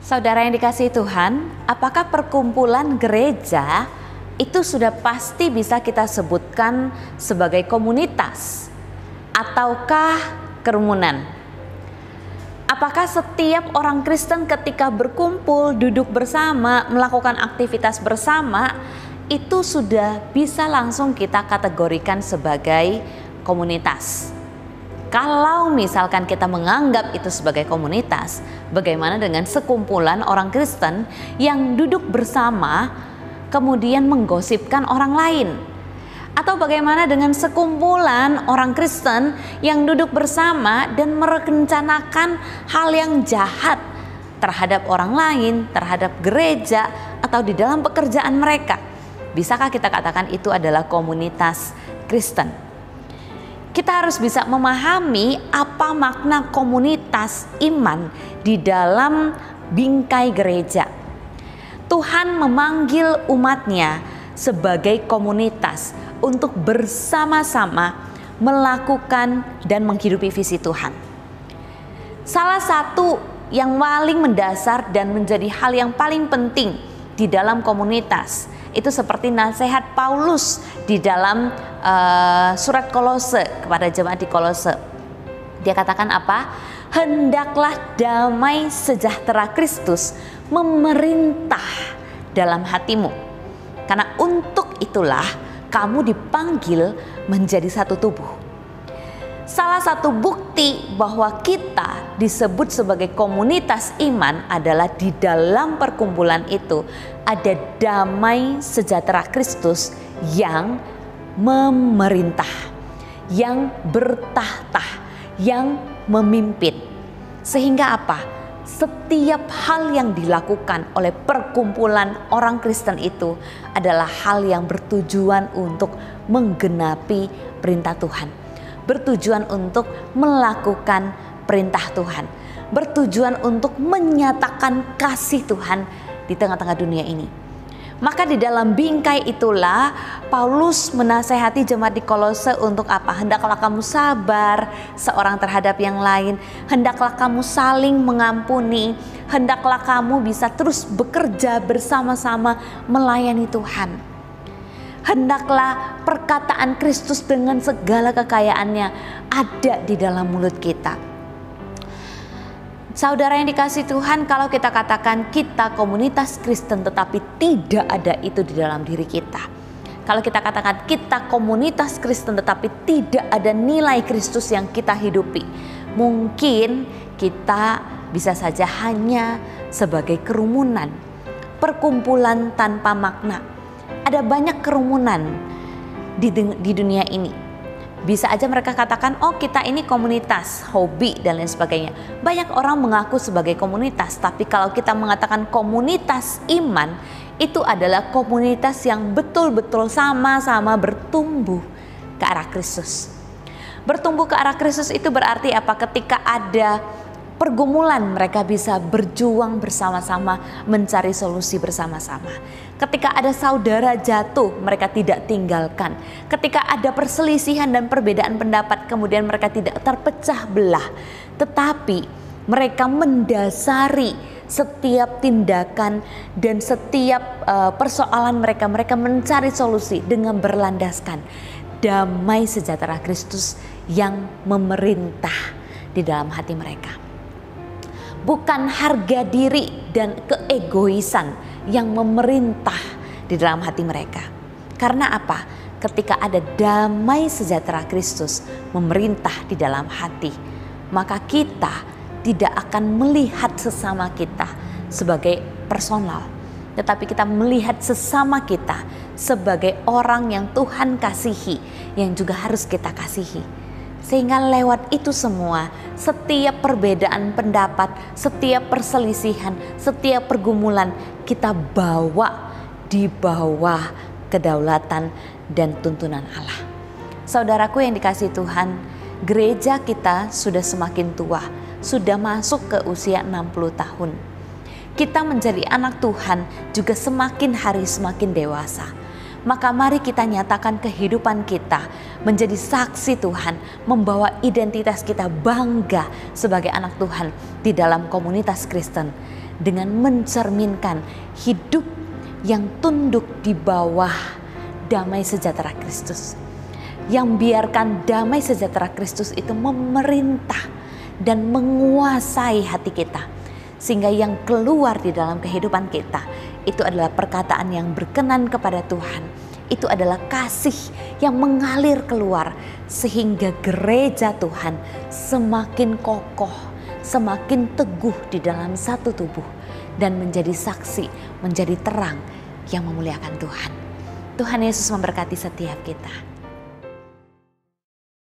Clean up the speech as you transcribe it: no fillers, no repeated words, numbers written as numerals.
Saudara yang dikasihi Tuhan, apakah perkumpulan gereja itu sudah pasti bisa kita sebutkan sebagai komunitas ataukah kerumunan? Apakah setiap orang Kristen ketika berkumpul, duduk bersama, melakukan aktivitas bersama, itu sudah bisa langsung kita kategorikan sebagai komunitas? Kalau misalkan kita menganggap itu sebagai komunitas, bagaimana dengan sekumpulan orang Kristen yang duduk bersama kemudian menggosipkan orang lain? Atau bagaimana dengan sekumpulan orang Kristen yang duduk bersama dan merencanakan hal yang jahat terhadap orang lain, terhadap gereja, atau di dalam pekerjaan mereka? Bisakah kita katakan itu adalah komunitas Kristen? Kita harus bisa memahami apa makna komunitas iman di dalam bingkai gereja. Tuhan memanggil umatnya sebagai komunitas untuk bersama-sama melakukan dan menghidupi visi Tuhan. Salah satu yang paling mendasar dan menjadi hal yang paling penting di dalam komunitas itu seperti nasihat Paulus di dalam surat Kolose kepada jemaat di Kolose. Dia katakan apa? Hendaklah damai sejahtera Kristus memerintah dalam hatimu. Karena untuk itulah kamu dipanggil menjadi satu tubuh. Salah satu bukti bahwa kita disebut sebagai komunitas iman adalah di dalam perkumpulan itu ada damai sejahtera Kristus yang memerintah, yang bertahta, yang memimpin. Sehingga apa? Setiap hal yang dilakukan oleh perkumpulan orang Kristen itu adalah hal yang bertujuan untuk menggenapi perintah Tuhan, bertujuan untuk melakukan perintah Tuhan, bertujuan untuk menyatakan kasih Tuhan di tengah-tengah dunia ini. Maka di dalam bingkai itulah Paulus menasehati jemaat di Kolose untuk apa? Hendaklah kamu sabar seorang terhadap yang lain, hendaklah kamu saling mengampuni, hendaklah kamu bisa terus bekerja bersama-sama melayani Tuhan. Hendaklah perkataan Kristus dengan segala kekayaannya ada di dalam mulut kita. Saudara yang dikasihi Tuhan, kalau kita katakan kita komunitas Kristen tetapi tidak ada itu di dalam diri kita. Kalau kita katakan kita komunitas Kristen tetapi tidak ada nilai Kristus yang kita hidupi, mungkin kita bisa saja hanya sebagai kerumunan, perkumpulan tanpa makna. Ada banyak kerumunan di dunia ini. Bisa aja mereka katakan, oh kita ini komunitas, hobi dan lain sebagainya. Banyak orang mengaku sebagai komunitas, tapi kalau kita mengatakan komunitas iman, itu adalah komunitas yang betul-betul sama-sama bertumbuh ke arah Kristus. Bertumbuh ke arah Kristus itu berarti apa? Ketika ada pergumulan, mereka bisa berjuang bersama-sama, mencari solusi bersama-sama. Ketika ada saudara jatuh, mereka tidak tinggalkan. Ketika ada perselisihan dan perbedaan pendapat, kemudian mereka tidak terpecah belah, tetapi mereka mendasari setiap tindakan dan setiap persoalan mereka mencari solusi dengan berlandaskan damai sejahtera Kristus yang memerintah di dalam hati mereka. Bukan harga diri dan keegoisan yang memerintah di dalam hati mereka. Karena apa? Ketika ada damai sejahtera Kristus memerintah di dalam hati, maka kita tidak akan melihat sesama kita sebagai personal, tetapi kita melihat sesama kita sebagai orang yang Tuhan kasihi, yang juga harus kita kasihi. Sehingga lewat itu semua, setiap perbedaan pendapat, setiap perselisihan, setiap pergumulan kita bawa di bawah kedaulatan dan tuntunan Allah. Saudaraku yang dikasihi Tuhan, gereja kita sudah semakin tua, sudah masuk ke usia 60 tahun. Kita menjadi anak Tuhan juga semakin hari semakin dewasa. Maka mari kita nyatakan kehidupan kita menjadi saksi Tuhan, membawa identitas kita bangga sebagai anak Tuhan di dalam komunitas Kristen. dengan mencerminkan hidup yang tunduk di bawah damai sejahtera Kristus. Yang biarkan damai sejahtera Kristus itu memerintah dan menguasai hati kita. Sehingga yang keluar di dalam kehidupan kita itu adalah perkataan yang berkenan kepada Tuhan. Itu adalah kasih yang mengalir keluar sehingga gereja Tuhan semakin kokoh, semakin teguh di dalam satu tubuh dan menjadi saksi, menjadi terang yang memuliakan Tuhan. Tuhan Yesus memberkati setiap kita.